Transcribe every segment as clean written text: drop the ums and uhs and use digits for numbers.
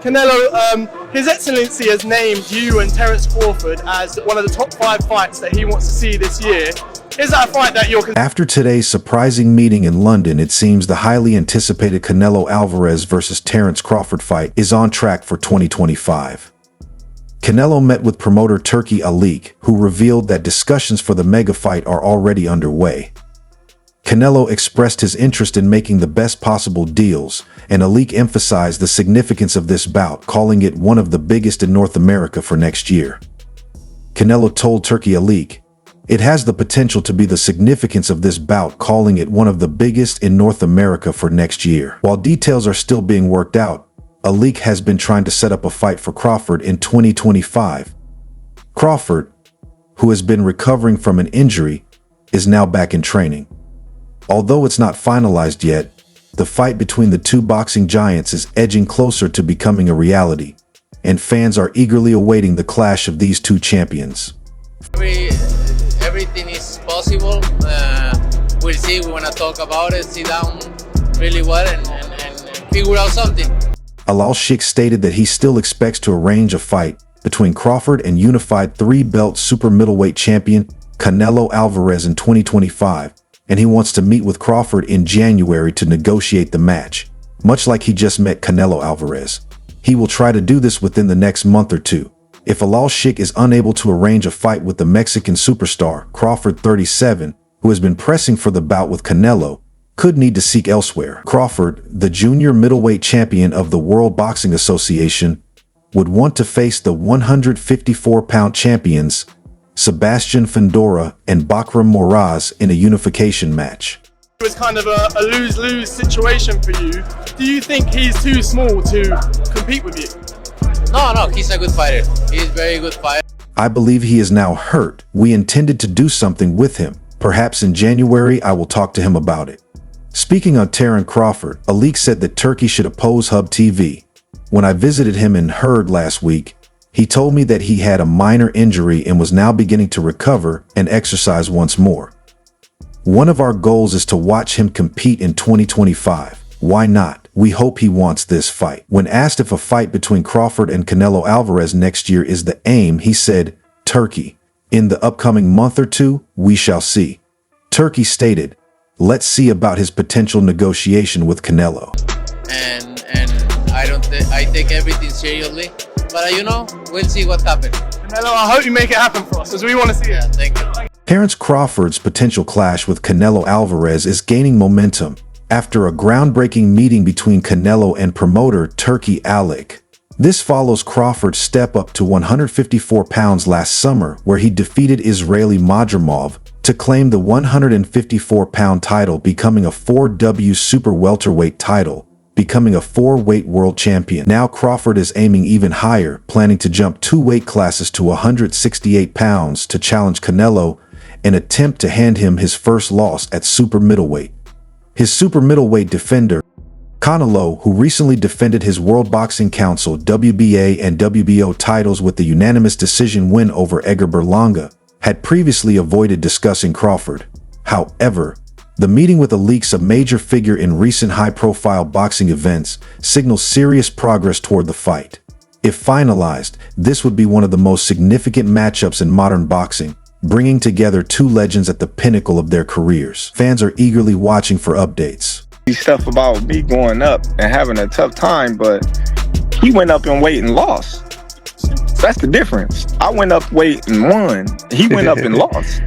Canelo, His Excellency has named you and Terence Crawford as one of the top 5 fights that he wants to see this year. Is that a fight that you're... After today's surprising meeting in London, it seems the highly anticipated Canelo Alvarez versus Terence Crawford fight is on track for 2025. Canelo met with promoter Turki Alik, who revealed that discussions for the mega fight are already underway. Canelo expressed his interest in making the best possible deals, and Alik emphasized the significance of this bout, calling it one of the biggest in North America for next year. Canelo told Turki Alik, "It has the potential to be the significance of this bout, calling it one of the biggest in North America for next year." While details are still being worked out, Alik has been trying to set up a fight for Crawford in 2025. Crawford, who has been recovering from an injury, is now back in training. Although it's not finalized yet, the fight between the two boxing giants is edging closer to becoming a reality, and fans are eagerly awaiting the clash of these two champions. Everything is possible. We'll see. We want to talk about it, sit down really well and figure out something. Alal Sheikh stated that he still expects to arrange a fight between Crawford and unified 3-belt super middleweight champion Canelo Alvarez in 2025, and he wants to meet with Crawford in January to negotiate the match. Much like he just met Canelo Alvarez, he will try to do this within the next month or two. If Alal Sheikh is unable to arrange a fight with the Mexican superstar, Crawford, 37, who has been pressing for the bout with Canelo, could need to seek elsewhere. Crawford, the junior middleweight champion of the World Boxing Association, would want to face the 154-pound champions Sebastian Fundora and Bakram Moraz in a unification match. It was kind of a lose-lose situation for you. Do you think he's too small to compete with you? No, he's a good fighter. He's a very good fighter. I believe he is now hurt. We intended to do something with him. Perhaps in January I will talk to him about it. Speaking on Terence Crawford, Alik said that Turkey should oppose Hub TV. When I visited him in Hurd last week, he told me that he had a minor injury and was now beginning to recover and exercise once more. One of our goals is to watch him compete in 2025. Why not? We hope he wants this fight. When asked if a fight between Crawford and Canelo Alvarez next year is the aim, he said, "Turkey, in the upcoming month or two, we shall see." Turkey stated, "Let's see about his potential negotiation with Canelo." And I take everything seriously. But we'll see what happens. Canelo, I hope you make it happen for us, because we want to see it. Yeah, thank you. Terence Crawford's potential clash with Canelo Alvarez is gaining momentum after a groundbreaking meeting between Canelo and promoter Turki Alik. This follows Crawford's step up to 154 pounds last summer, where he defeated Israeli Madrimov to claim the 154-pound title, becoming a 4W super welterweight title, becoming a 4-weight world champion. Now Crawford is aiming even higher, planning to jump 2 weight classes to 168 pounds to challenge Canelo, an attempt to hand him his first loss at super middleweight. His super middleweight defender, Canelo, who recently defended his World Boxing Council WBA and WBO titles with the unanimous decision win over Edgar Berlanga, had previously avoided discussing Crawford. However, the meeting with Alik's, a major figure in recent high-profile boxing events, signals serious progress toward the fight. If finalized, this would be one of the most significant matchups in modern boxing, bringing together two legends at the pinnacle of their careers. Fans are eagerly watching for updates. Stuff about me going up and having a tough time, but he went up in weight and lost. That's the difference. I went up weight and won. He went up and lost.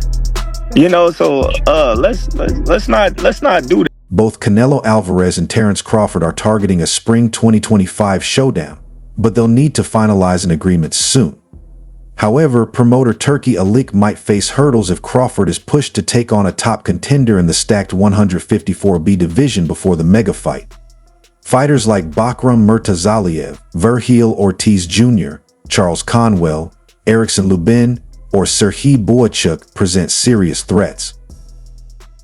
So let's not do that. Both Canelo Alvarez and Terence Crawford are targeting a spring 2025 showdown, but they'll need to finalize an agreement soon. However, promoter Turki Alik might face hurdles if Crawford is pushed to take on a top contender in the stacked 154B division before the mega fight. Fighters like Bakram Murtazaliev, Vergil Ortiz Jr., Charles Conwell, Erickson Lubin, or Serhiy Boychuk present serious threats.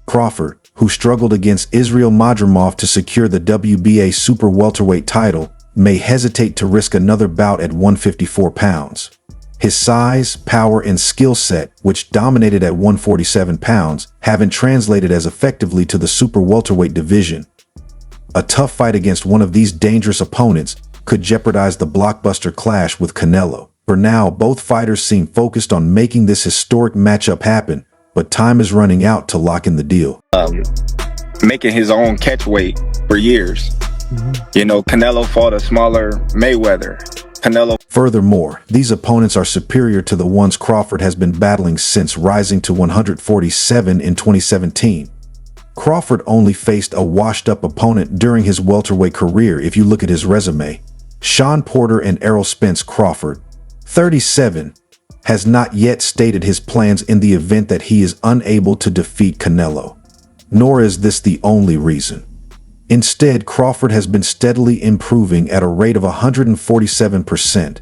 Crawford, who struggled against Israel Madrimov to secure the WBA super welterweight title, may hesitate to risk another bout at 154 pounds. His size, power, and skill set, which dominated at 147 pounds, haven't translated as effectively to the super welterweight division. A tough fight against one of these dangerous opponents could jeopardize the blockbuster clash with Canelo. For now, both fighters seem focused on making this historic matchup happen, but time is running out to lock in the deal. Making his own catch weight for years. You know, Canelo fought a smaller Mayweather. Furthermore, these opponents are superior to the ones Crawford has been battling since rising to 147 in 2017. Crawford only faced a washed-up opponent during his welterweight career if you look at his resume. Sean Porter and Errol Spence. Crawford, 37, has not yet stated his plans in the event that he is unable to defeat Canelo. Nor is this the only reason. Instead, Crawford has been steadily improving at a rate of 147%.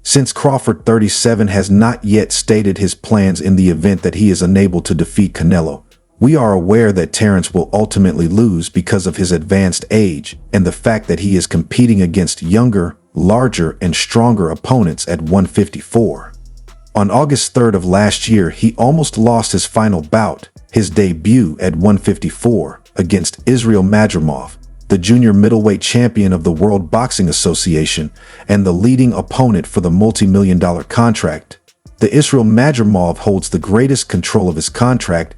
Since Crawford, 37, has not yet stated his plans in the event that he is unable to defeat Canelo, we are aware that Terence will ultimately lose because of his advanced age and the fact that he is competing against younger, larger, and stronger opponents at 154. On August 3rd of last year, he almost lost his final bout, his debut at 154, against Israel Madrimov, the junior middleweight champion of the World Boxing Association and the leading opponent for the multi-million-dollar contract. The Israel Madrimov holds the greatest control of his contract.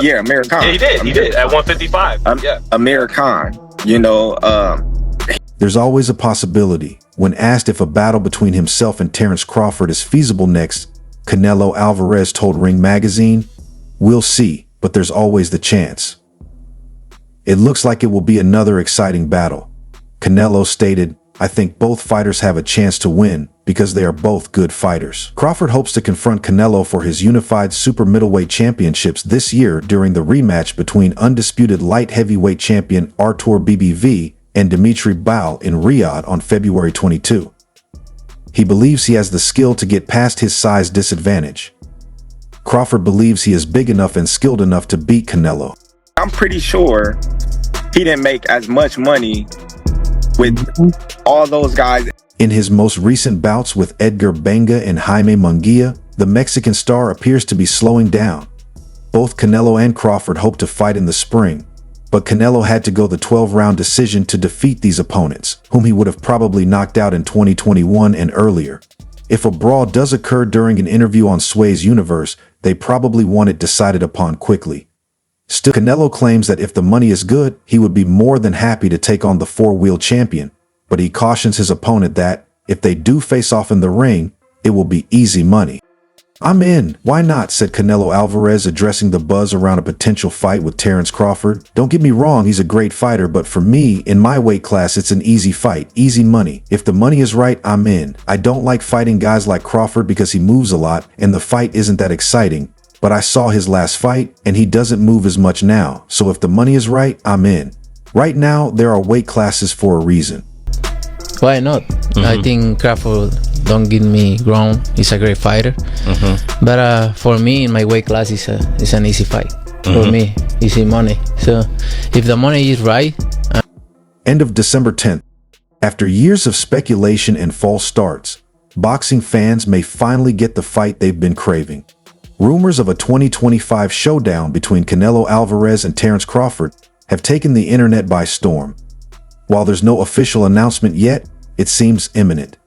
Yeah, Amir Khan. Yeah, he did at 155. Yeah, Amir Khan. You know, There's always a possibility. When asked if a battle between himself and Terence Crawford is feasible next, Canelo Alvarez told Ring Magazine, "We'll see, but there's always the chance." It looks like it will be another exciting battle. Canelo stated, "I think both fighters have a chance to win because they are both good fighters." Crawford hopes to confront Canelo for his unified super middleweight championships this year during the rematch between undisputed light heavyweight champion Artur BBV and Dimitri Bout in Riyadh on February 22. He believes he has the skill to get past his size disadvantage. Crawford believes he is big enough and skilled enough to beat Canelo. I'm pretty sure he didn't make as much money with all those guys. In his most recent bouts with Edgar Benga and Jaime Munguia, the Mexican star appears to be slowing down. Both Canelo and Crawford hope to fight in the spring, but Canelo had to go the 12-round decision to defeat these opponents, whom he would have probably knocked out in 2021 and earlier. If a brawl does occur during an interview on Sway's Universe, they probably want it decided upon quickly. Still, Canelo claims that if the money is good, he would be more than happy to take on the four-wheel champion, but he cautions his opponent that, if they do face off in the ring, it will be easy money. "I'm in, why not?" said Canelo Alvarez, addressing the buzz around a potential fight with Terence Crawford. "Don't get me wrong, he's a great fighter, but for me, in my weight class, it's an easy fight, easy money. If the money is right, I'm in. I don't like fighting guys like Crawford because he moves a lot, and the fight isn't that exciting. But I saw his last fight, and he doesn't move as much now, so if the money is right, I'm in. Right now, there are weight classes for a reason." Why not? I think Crawford don't get me wrong. He's a great fighter. But for me, in my weight class, it's an easy fight. For me, easy money. So if the money is right. End of December 10th. After years of speculation and false starts, boxing fans may finally get the fight they've been craving. Rumors of a 2025 showdown between Canelo Alvarez and Terence Crawford have taken the internet by storm. While there's no official announcement yet, it seems imminent.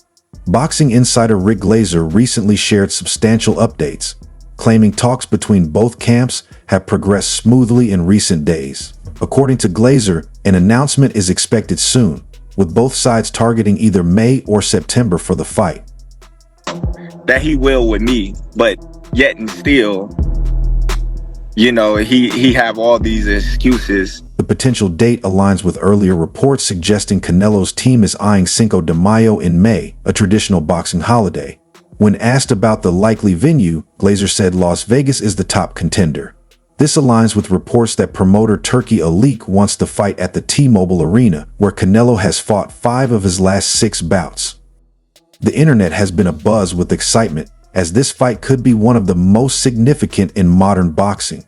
Boxing insider Rick Glazer recently shared substantial updates, claiming talks between both camps have progressed smoothly in recent days. According to Glazer, an announcement is expected soon, with both sides targeting either May or September for the fight. That he will with me, but yet and still, you know, he have all these excuses. The potential date aligns with earlier reports suggesting Canelo's team is eyeing Cinco de Mayo in May, a traditional boxing holiday. When asked about the likely venue, Glazer said Las Vegas is the top contender. This aligns with reports that promoter Turki Alik wants to fight at the T-Mobile Arena, where Canelo has fought 5 of his last 6 bouts. The internet has been abuzz with excitement, as this fight could be one of the most significant in modern boxing.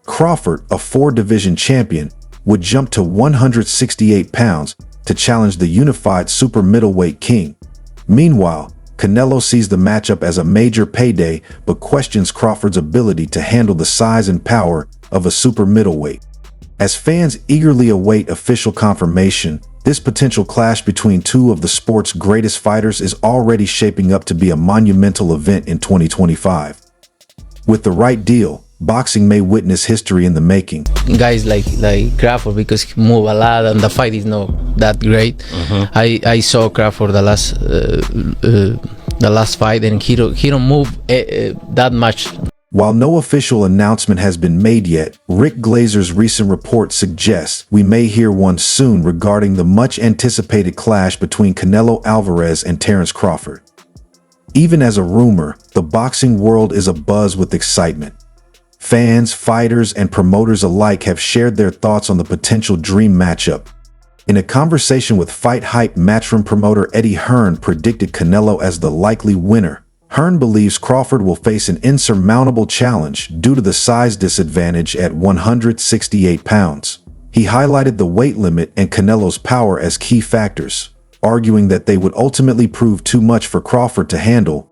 Crawford, a 4-division champion, would jump to 168 pounds to challenge the unified super middleweight king. Meanwhile, Canelo sees the matchup as a major payday but questions Crawford's ability to handle the size and power of a super middleweight. As fans eagerly await official confirmation, This potential clash between two of the sport's greatest fighters is already shaping up to be a monumental event in 2025. With the right deal, boxing may witness history in the making. Guys like Crawford, because he move a lot and the fight is not that great. I saw Crawford the last fight, and he don't move that much. While no official announcement has been made yet, Rick Glazer's recent report suggests we may hear one soon regarding the much-anticipated clash between Canelo Alvarez and Terence Crawford. Even as a rumor, the boxing world is abuzz with excitement. Fans, fighters, and promoters alike have shared their thoughts on the potential dream matchup. In a conversation with Fight Hype matchroom promoter Eddie Hearn predicted Canelo as the likely winner. Hearn believes Crawford will face an insurmountable challenge due to the size disadvantage at 168 pounds. He highlighted the weight limit and Canelo's power as key factors, arguing that they would ultimately prove too much for Crawford to handle